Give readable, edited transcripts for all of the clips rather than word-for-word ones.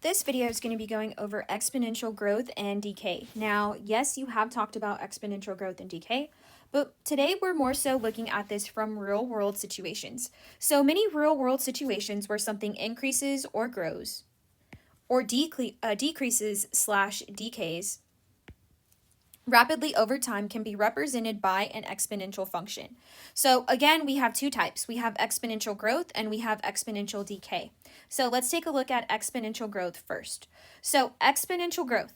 This video is going to be going over exponential growth and decay. Now, yes, you have talked about exponential growth and decay, but today we're more so looking at this from real world situations. So many real world situations where something increases or grows, or decreases / decays rapidly over time can be represented by an exponential function. So again, we have two types. We have exponential growth and we have exponential decay. So let's take a look at exponential growth first. So exponential growth.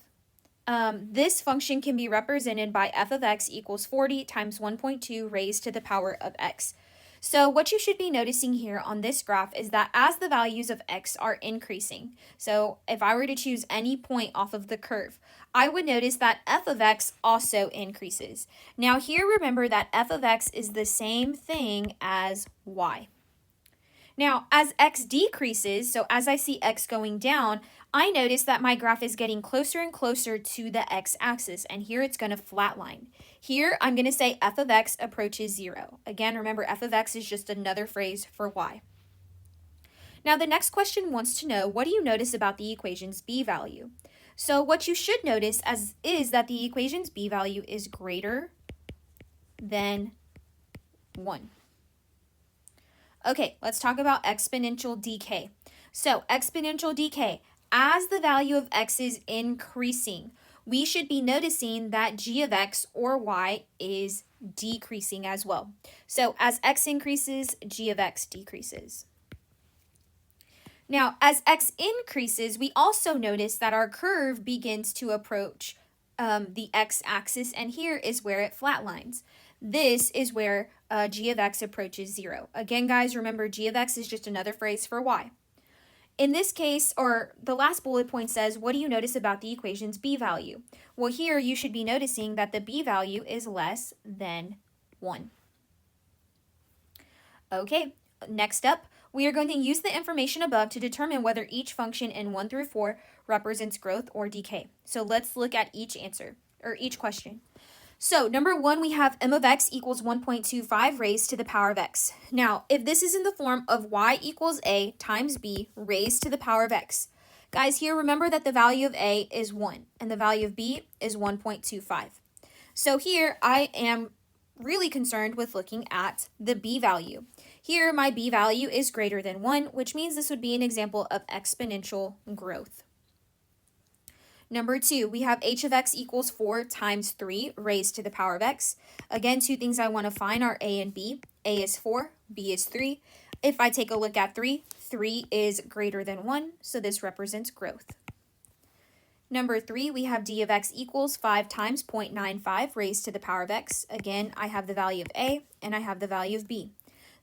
This function can be represented by f of x equals 40 times 1.2 raised to the power of x. So what you should be noticing here on this graph is that as the values of x are increasing, so if I were to choose any point off of the curve, I would notice that f of x also increases. Now here, remember that f of x is the same thing as y. Now, as x decreases, so as I see x going down, I notice that my graph is getting closer and closer to the x-axis, and here it's going to flatline. Here, I'm going to say f of x approaches 0. Again, remember, f of x is just another phrase for y. Now, the next question wants to know, what do you notice about the equation's b value? So what you should notice is that the equation's b value is greater than 1. Okay, let's talk about exponential decay. So exponential decay, as the value of x is increasing, we should be noticing that g of x or y is decreasing as well. So as x increases, g of x decreases. Now, as x increases, we also notice that our curve begins to approach the x-axis, and here is where it flatlines. This is where g of x approaches 0. Again, guys, remember g of x is just another phrase for y. In this case, or the last bullet point says, what do you notice about the equation's b value? Well, here you should be noticing that the b value is less than 1. Okay, next up, we are going to use the information above to determine whether each function in 1 through 4 represents growth or decay. So let's look at each answer, or each question. So number 1, we have m of x equals 1.25 raised to the power of x. Now, if this is in the form of y equals a times b raised to the power of x, guys, here remember that the value of a is 1 and the value of b is 1.25. So here I am really concerned with looking at the b value. Here my b value is greater than 1, which means this would be an example of exponential growth. Number 2, we have h of x equals 4 times 3 raised to the power of x. Again, two things I want to find are a and b. A is 4, b is 3. If I take a look at 3, 3 is greater than 1, so this represents growth. Number 3, we have d of x equals 5 times 0.95 raised to the power of x. Again, I have the value of a and I have the value of b.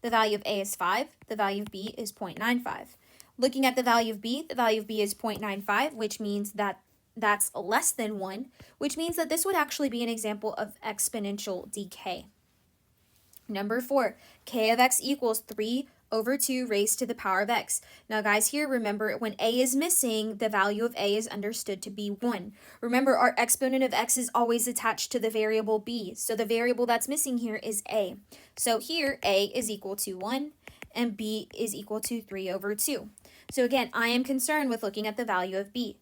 The value of a is 5, the value of b is 0.95. Looking at the value of b is 0.95, which means that that's less than 1, which means that this would actually be an example of exponential decay. Number 4, k of x equals 3 over 2 raised to the power of x. Now guys, here remember, when a is missing, the value of a is understood to be 1. Remember, our exponent of x is always attached to the variable b, so the variable that's missing here is a. So here a is equal to 1 and b is equal to 3 over 2. So again, I am concerned with looking at the value of b.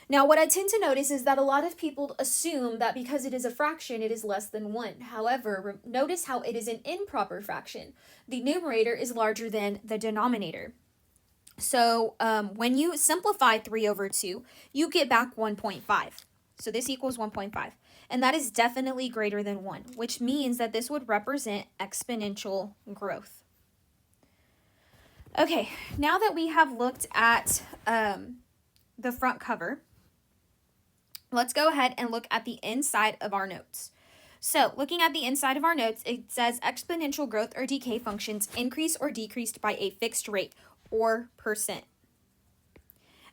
Now, what I tend to notice is that a lot of people assume that because it is a fraction, it is less than 1. However, notice how it is an improper fraction. The numerator is larger than the denominator. So when you simplify 3 over 2, you get back 1.5. So this equals 1.5. And that is definitely greater than 1, which means that this would represent exponential growth. Okay, now that we have looked at the front cover, let's go ahead and look at the inside of our notes. So looking at the inside of our notes, it says exponential growth or decay functions increase or decreased by a fixed rate or percent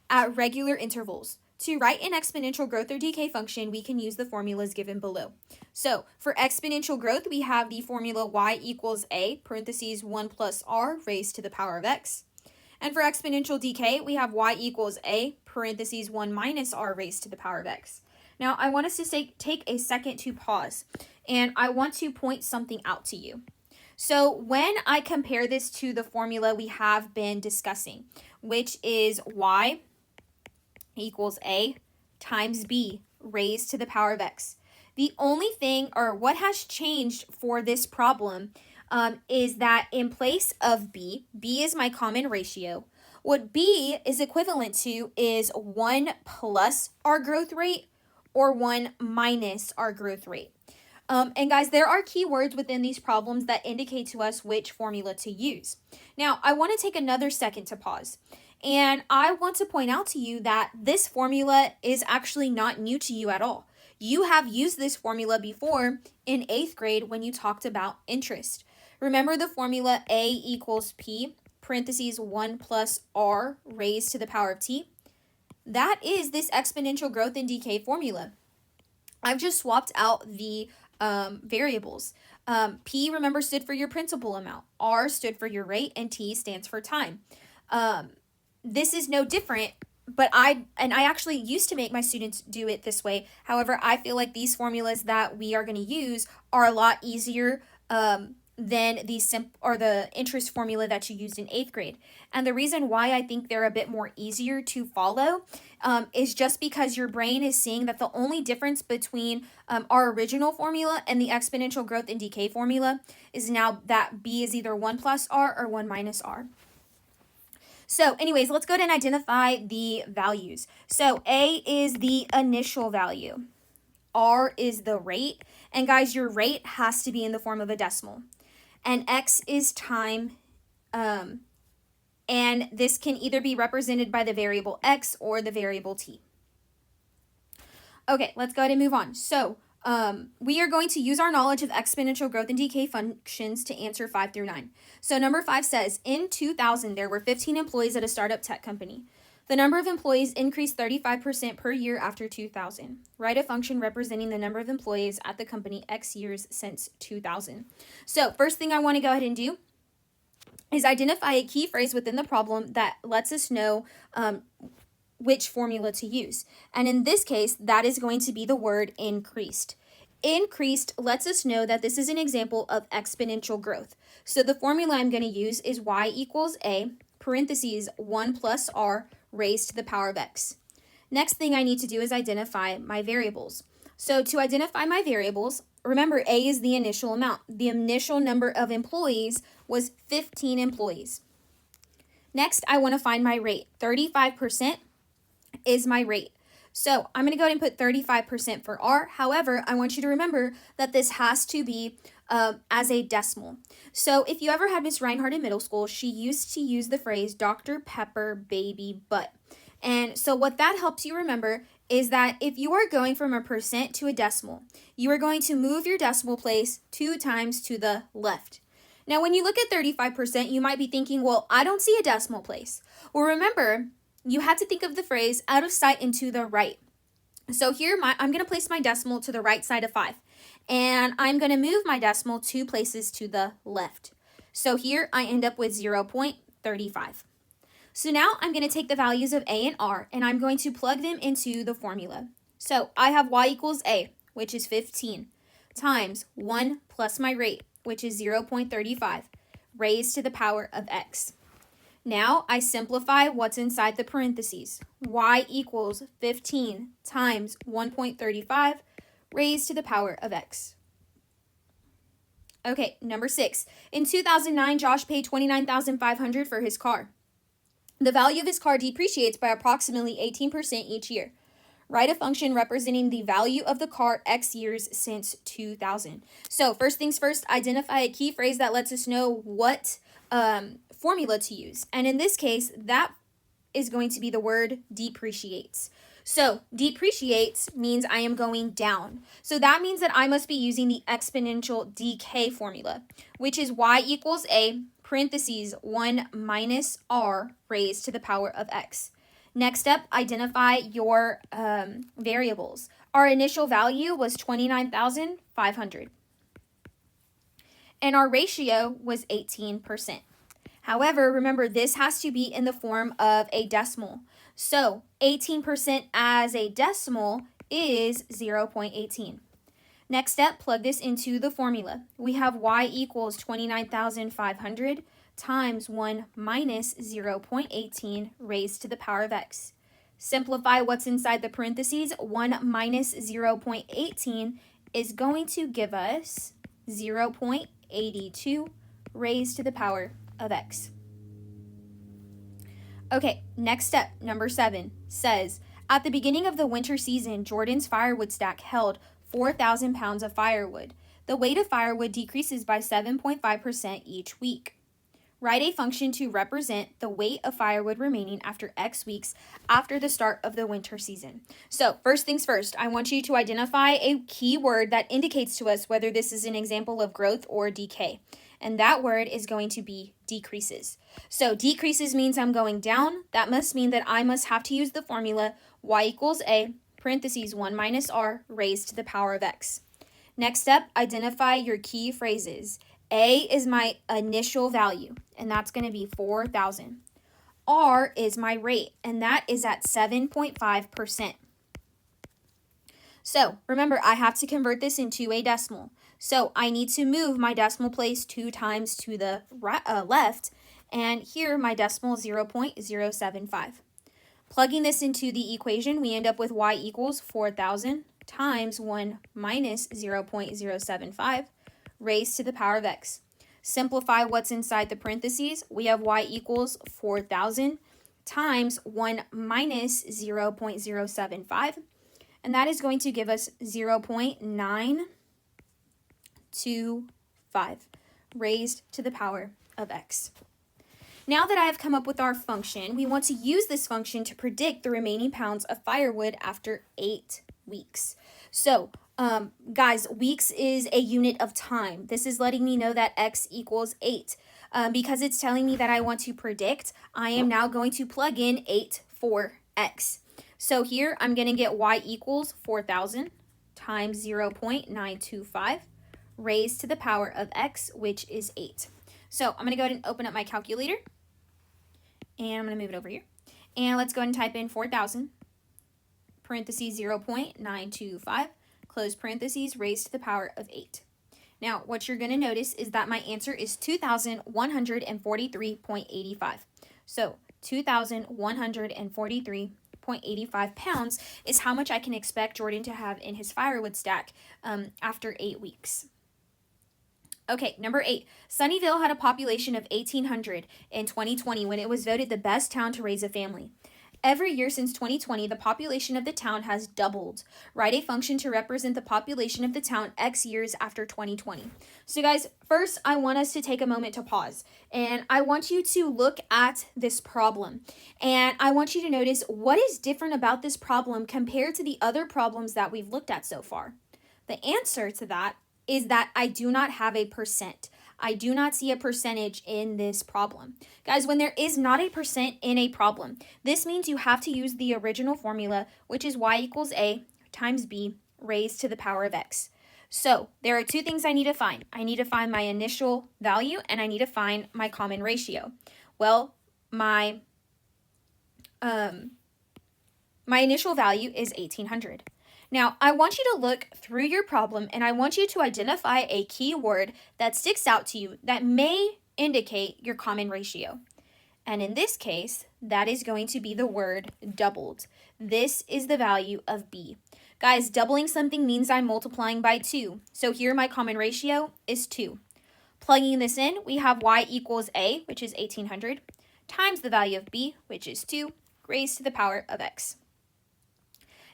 at regular intervals. To write an exponential growth or decay function, we can use the formulas given below. So for exponential growth, we have the formula y equals a, parentheses 1 plus r raised to the power of x. And for exponential decay, we have y equals a, parentheses 1 minus r raised to the power of x. Now, I want us to take a second to pause, and I want to point something out to you. So when I compare this to the formula we have been discussing, which is y equals A times B raised to the power of X. The only thing, or what has changed for this problem, is that in place of B is my common ratio. What B is equivalent to is 1 plus our growth rate or 1 minus our growth rate. And guys, there are keywords within these problems that indicate to us which formula to use. Now, I want to take another second to pause. And I want to point out to you that this formula is actually not new to you at all. You have used this formula before in 8th grade when you talked about interest. Remember the formula A equals P, parentheses 1 plus R raised to the power of T? That is this exponential growth and decay formula. I've just swapped out the variables. P, remember, stood for your principal amount. R stood for your rate, and T stands for time. This is no different, but I actually used to make my students do it this way. However, I feel like these formulas that we are going to use are a lot easier than the interest formula that you used in 8th grade. And the reason why I think they're a bit more easier to follow is just because your brain is seeing that the only difference between our original formula and the exponential growth and decay formula is now that B is either 1 plus R or 1 minus R. So anyways, let's go ahead and identify the values. So A is the initial value. R is the rate. And guys, your rate has to be in the form of a decimal. And X is time. And this can either be represented by the variable X or the variable T. Okay, let's go ahead and move on. So we are going to use our knowledge of exponential growth and decay functions to answer 5 through 9. So number 5 says, in 2000, there were 15 employees at a startup tech company. The number of employees increased 35% per year after 2000. Write a function representing the number of employees at the company X years since 2000. So first thing I want to go ahead and do is identify a key phrase within the problem that lets us know which formula to use. And in this case, that is going to be the word increased. Increased lets us know that this is an example of exponential growth. So the formula I'm going to use is y equals a, parentheses 1 plus r raised to the power of x. Next thing I need to do is identify my variables. So to identify my variables, remember A is the initial amount. The initial number of employees was 15 employees. Next, I want to find my rate. 35% is my rate. So I'm going to go ahead and put 35% for R. However, I want you to remember that this has to be as a decimal. So if you ever had Miss Reinhardt in middle school, she used to use the phrase Dr. Pepper baby butt. And so what that helps you remember is that if you are going from a percent to a decimal, you are going to move your decimal place 2 times to the left. Now, when you look at 35%, you might be thinking, well, I don't see a decimal place. Well, remember, you had to think of the phrase out of sight and to the right. So here, I'm going to place my decimal to the right side of 5. And I'm going to move my decimal 2 places to the left. So here, I end up with 0.35. So now I'm going to take the values of A and R, and I'm going to plug them into the formula. So I have y equals A, which is 15, times 1 plus my rate, which is 0.35, raised to the power of x. Now I simplify what's inside the parentheses. Y equals 15 times 1.35 raised to the power of x. Okay, number 6. In 2009, Josh paid $29,500 for his car. The value of his car depreciates by approximately 18% each year. Write a function representing the value of the car X years since 2000. So first things first, identify a key phrase that lets us know what formula to use. And in this case, that is going to be the word depreciates. So depreciates means I am going down. So that means that I must be using the exponential decay formula, which is y equals a, parentheses 1 minus r raised to the power of x. Next up, identify your variables. Our initial value was 29,500. And our ratio was 18%. However, remember, this has to be in the form of a decimal. So 18% as a decimal is 0.18. Next step, plug this into the formula. We have y equals 29,500 times 1 minus 0.18 raised to the power of x. Simplify what's inside the parentheses. 1 minus 0.18 is going to give us 0.82 raised to the power of x. Okay, next step, number 7, says, at the beginning of the winter season, Jordan's firewood stack held 4,000 pounds of firewood. The weight of firewood decreases by 7.5% each week. Write a function to represent the weight of firewood remaining after X weeks after the start of the winter season. So first things first, I want you to identify a key word that indicates to us whether this is an example of growth or decay. And that word is going to be decreases. So decreases means I'm going down. That must mean that I must have to use the formula y equals a, parentheses 1 minus r, raised to the power of x. Next step, identify your key phrases. A is my initial value, and that's going to be 4,000. R is my rate, and that is at 7.5%. So remember, I have to convert this into a decimal. So I need to move my decimal place 2 times to the left, and here my decimal is 0.075. Plugging this into the equation, we end up with y equals 4,000 times 1 minus 0.075 raised to the power of x. Simplify what's inside the parentheses. We have y equals 4,000 times 1 minus 0.075, and that is going to give us 0.925 raised to the power of x. Now that I have come up with our function, we want to use this function to predict the remaining pounds of firewood after 8 weeks. So, guys, weeks is a unit of time. This is letting me know that x equals 8. Because it's telling me that I want to predict, I am now going to plug in 8 for x. So here I'm going to get y equals 4,000 times 0.925 raised to the power of x, which is 8. So I'm going to go ahead and open up my calculator. And I'm going to move it over here. And let's go ahead and type in 4,000, parentheses 0.925, close parentheses, raised to the power of 8. Now, what you're going to notice is that my answer is 2,143.85. So 2,143.85 pounds is how much I can expect Jordan to have in his firewood stack after 8 weeks. Okay, number 8. Sunnyvale had a population of 1,800 in 2020 when it was voted the best town to raise a family. Every year since 2020, the population of the town has doubled. Write a function to represent the population of the town X years after 2020. So guys, first I want us to take a moment to pause. And I want you to look at this problem. And I want you to notice what is different about this problem compared to the other problems that we've looked at so far. The answer to that is that I do not have a percent. I do not see a percentage in this problem. Guys, when there is not a percent in a problem, this means you have to use the original formula, which is y equals a times b raised to the power of x. So there are 2 things I need to find. I need to find my initial value, and I need to find my common ratio. Well, my initial value is 1,800. Now, I want you to look through your problem, and I want you to identify a key word that sticks out to you that may indicate your common ratio. And in this case, that is going to be the word doubled. This is the value of b. Guys, doubling something means I'm multiplying by 2. So here my common ratio is 2. Plugging this in, we have y equals a, which is 1,800, times the value of b, which is 2, raised to the power of x.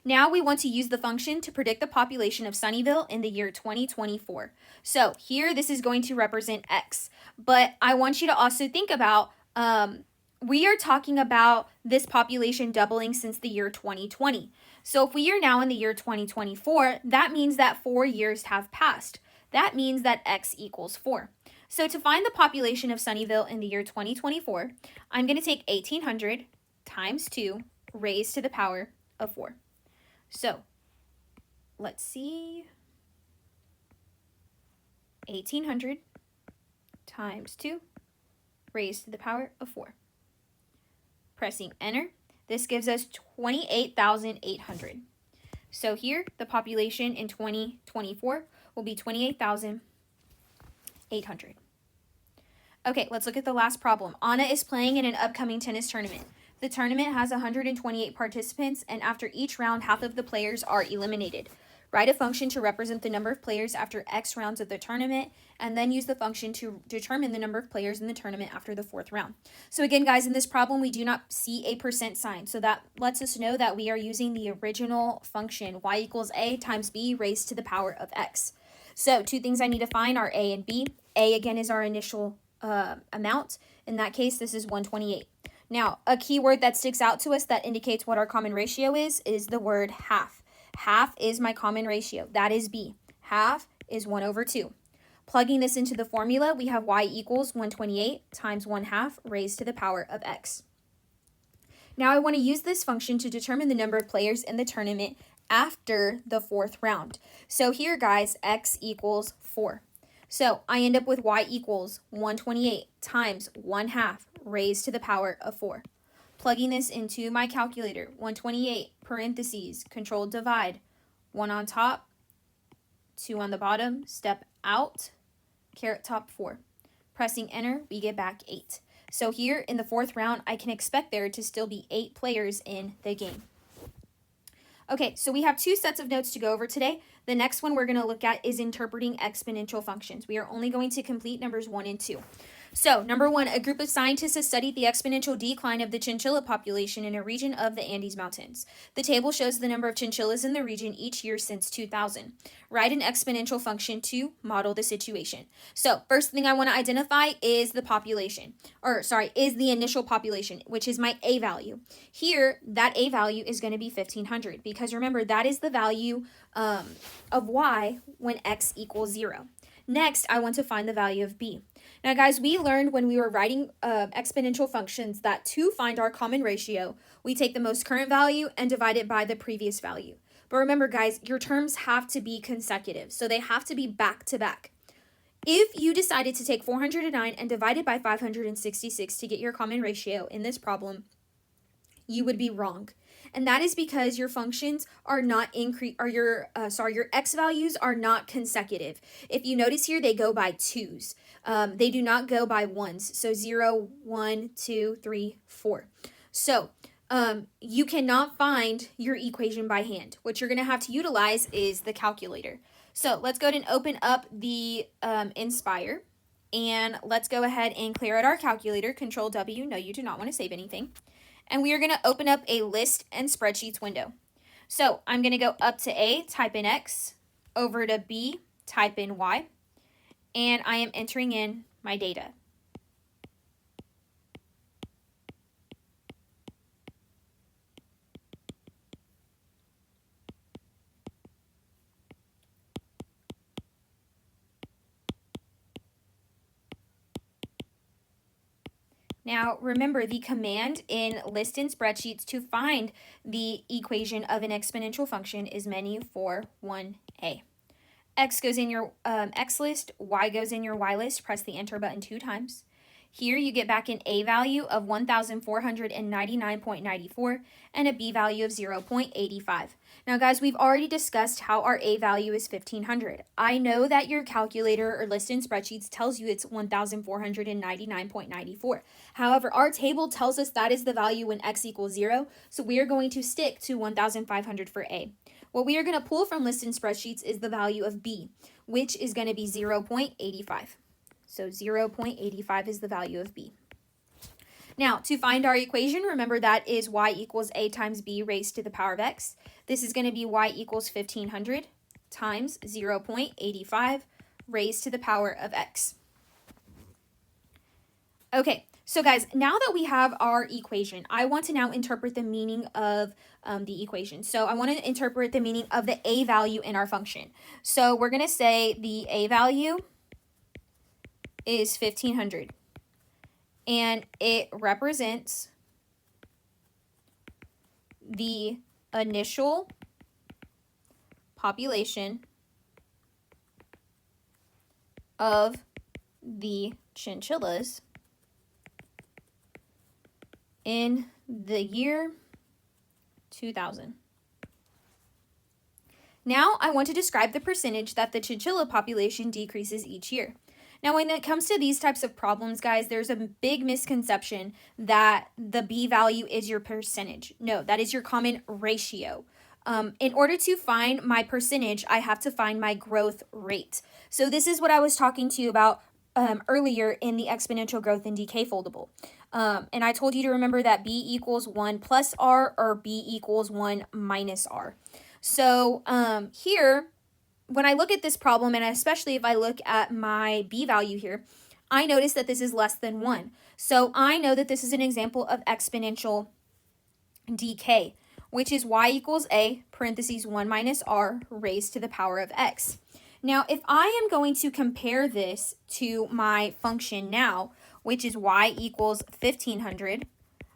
Now we want to use the function to predict the population of Sunnyvale in the year 2024. So here this is going to represent x. But I want you to also think about, we are talking about this population doubling since the year 2020. So if we are now in the year 2024, that means that 4 years have passed. That means that x equals 4. So to find the population of Sunnyvale in the year 2024, I'm going to take 1,800 times 2 raised to the power of 4. So, let's see, 1,800 times 2 raised to the power of 4. Pressing enter, this gives us 28,800. So here, the population in 2024 will be 28,800. Okay, let's look at the last problem. Anna is playing in an upcoming tennis tournament. The tournament has 128 participants, and after each round, half of the players are eliminated. Write a function to represent the number of players after X rounds of the tournament, and then use the function to determine the number of players in the tournament after the 4th round. So again, guys, in this problem, we do not see a percent sign. So that lets us know that we are using the original function, y equals a times b raised to the power of x. So 2 things I need to find are a and b. A, again, is our initial amount. In that case, this is 128. Now, a key word that sticks out to us that indicates what our common ratio is the word half. Half is my common ratio. That is b. Half is 1 over 2. Plugging this into the formula, we have y equals 128 times 1/2 raised to the power of x. Now I want to use this function to determine the number of players in the tournament after the 4th round. So here, guys, x equals 4. So I end up with y equals 128 times 1/2 raised to the power of 4. Plugging this into my calculator, 128 parentheses, controlled divide, 1 on top, 2 on the bottom, step out, caret top 4. Pressing enter, we get back 8. So here in the 4th round, I can expect there to still be 8 players in the game. Okay, so we have 2 sets of notes to go over today. The next one we're going to look at is interpreting exponential functions. We are only going to complete numbers 1 and 2. So, number 1, a group of scientists has studied the exponential decline of the chinchilla population in a region of the Andes Mountains. The table shows the number of chinchillas in the region each year since 2000. Write an exponential function to model the situation. So, first thing I want to identify is the population, is the initial population, which is my A value. Here, that A value is going to be 1500 because remember, that is the value of y when x equals 0. Next, I want to find the value of b. Now, guys, we learned when we were writing exponential functions that to find our common ratio, we take the most current value and divide it by the previous value. But remember, guys, your terms have to be consecutive, so they have to be back to back. If you decided to take 409 and divide it by 566 to get your common ratio in this problem, you would be wrong. And that is because your functions are not your x values are not consecutive. If you notice here, they go by 2s. They do not go by 1s. So 0, 1, 2, 3, 4. So you cannot find your equation by hand. What you're going to have to utilize is the calculator. So let's go ahead and open up the Inspire. And let's go ahead and clear out our calculator. Control W. No, you do not want to save anything. And we are going to open up a list and spreadsheets window. So I'm going to go up to A, type in X, over to B, type in Y, and I am entering in my data. Now, remember the command in list and spreadsheets to find the equation of an exponential function is menu for 1A. X goes in your X list, Y goes in your Y list. Press the enter button 2 times. Here you get back an A value of 1,499.94 and a B value of 0.85. Now, guys, we've already discussed how our A value is 1,500. I know that your calculator or list in spreadsheets tells you it's 1,499.94. However, our table tells us that is the value when x equals 0, so we are going to stick to 1,500 for A. What we are going to pull from list and spreadsheets is the value of B, which is going to be 0.85. So 0.85 is the value of B. Now, to find our equation, remember that is y equals a times b raised to the power of x. This is going to be y equals 1,500 times 0.85 raised to the power of x. Okay, so guys, now that we have our equation, I want to now interpret the meaning of the equation. So I want to interpret the meaning of the a value in our function. So we're going to say the a value is 1,500. And it represents the initial population of the chinchillas in the year 2000. Now I want to describe the percentage that the chinchilla population decreases each year. Now, when it comes to these types of problems, guys, there's a big misconception that the B value is your percentage. No, that is your common ratio. In order to find my percentage, I have to find my growth rate. So this is what I was talking to you about earlier in the exponential growth and decay foldable. And I told you to remember that B equals 1 plus R or B equals 1 minus R. So here, when I look at this problem, and especially if I look at my B value here, I notice that this is less than 1. So I know that this is an example of exponential decay, which is y equals a, parentheses 1 minus r, raised to the power of x. Now, if I am going to compare this to my function now, which is y equals 1500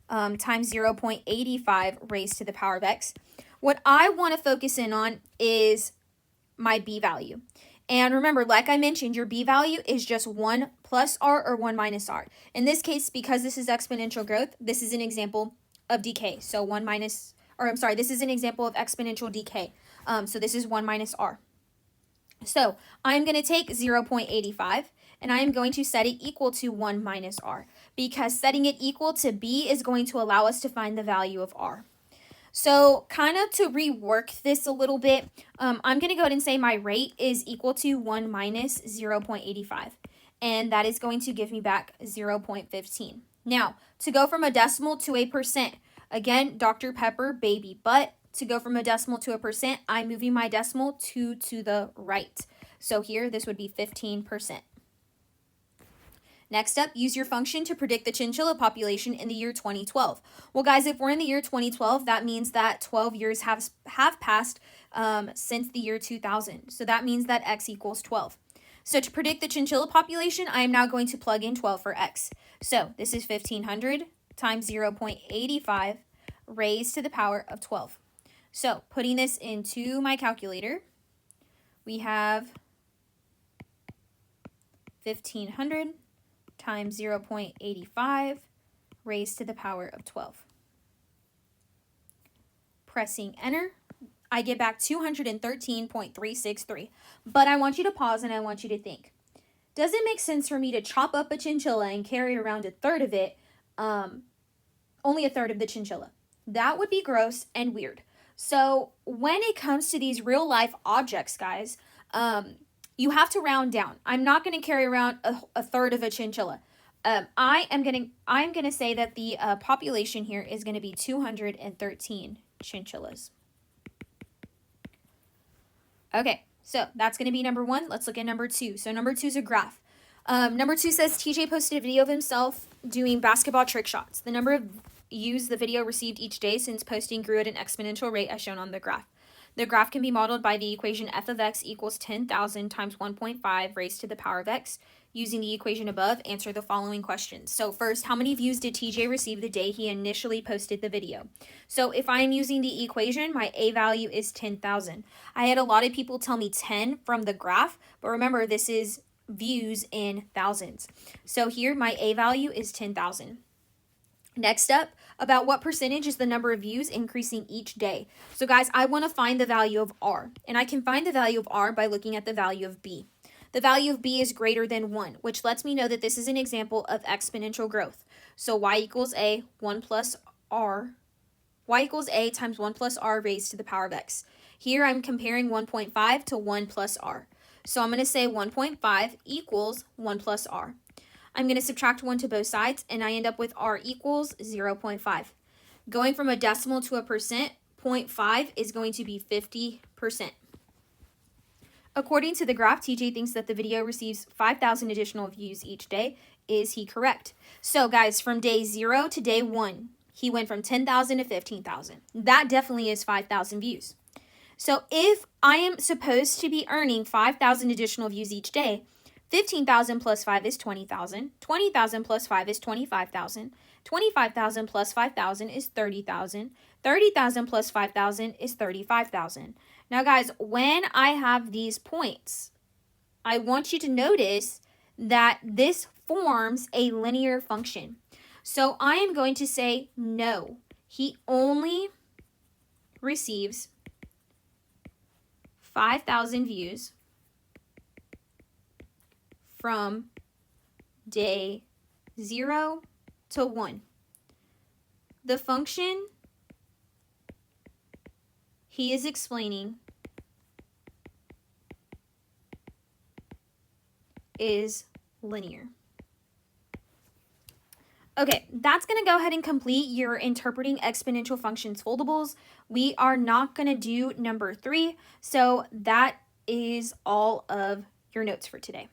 times 0.85 raised to the power of x, what I want to focus in on is my B value. And remember, like I mentioned, your B value is just 1 plus R or 1 minus R. In this case, because this is exponential growth, this is an example of decay. So this is an example of exponential decay. So this is 1 minus R. So I'm going to take 0.85 and I am going to set it equal to 1 minus R, because setting it equal to B is going to allow us to find the value of R. So kind of to rework this a little bit, I'm going to go ahead and say my rate is equal to 1 minus 0.85. And that is going to give me back 0.15. Now, to go from a decimal to a percent, again, Dr. Pepper, baby, but to go from a decimal to a percent, I'm moving my decimal 2 to the right. So here, this would be 15%. Next up, use your function to predict the chinchilla population in the year 2012. Well, guys, if we're in the year 2012, that means that 12 years have passed since the year 2000. So that means that x equals 12. So to predict the chinchilla population, I am now going to plug in 12 for x. So this is 1500 times 0.85 raised to the power of 12. So putting this into my calculator, we have 1500 times 0.85 raised to the power of 12. Pressing enter, I get back 213.363. But I want you to pause and I want you to think. Does it make sense for me to chop up a chinchilla and carry around a third of it, only a third of the chinchilla? That would be gross and weird. So when it comes to these real life objects, guys, you have to round down. I'm not going to carry around a third of a chinchilla. I'm going to say that the population here is going to be 213 chinchillas. Okay, so that's going to be number 1. Let's look at number 2. So number 2 is a graph. Number 2 says TJ posted a video of himself doing basketball trick shots. The number of views the video received each day since posting grew at an exponential rate as shown on the graph. The graph can be modeled by the equation f of x equals 10,000 times 1.5 raised to the power of x. Using the equation above, answer the following questions. So first, how many views did TJ receive the day he initially posted the video? So if I am using the equation, my A value is 10,000. I had a lot of people tell me 10 from the graph, but remember, this is views in thousands. So here, my A value is 10,000. Next up, about what percentage is the number of views increasing each day? So guys, I want to find the value of R, and I can find the value of R by looking at the value of B. The value of B is greater than 1, which lets me know that this is an example of exponential growth. So y equals a, 1 plus r, y equals a times 1 plus r raised to the power of x. Here I'm comparing 1.5 to 1 plus r. So I'm going to say 1.5 equals 1 plus r. I'm going to subtract 1 to both sides, and I end up with r equals 0.5. Going from a decimal to a percent, 0.5 is going to be 50%. According to the graph, TJ thinks that the video receives 5,000 additional views each day. Is he correct? So guys, from day 0 to day 1, he went from 10,000 to 15,000. That definitely is 5,000 views. So if I am supposed to be earning 5,000 additional views each day, 15,000 plus 5 is 20,000. 20,000 plus 5 is 25,000. 25,000 plus 5,000 is 30,000. 30,000 plus 5,000 is 35,000. Now, guys, when I have these points, I want you to notice that this forms a linear function. So I am going to say no. He only receives 5,000 views from day 0 to 1. The function he is explaining is linear. Okay, that's going to go ahead and complete your interpreting exponential functions foldables. We are not going to do number 3, so that is all of your notes for today.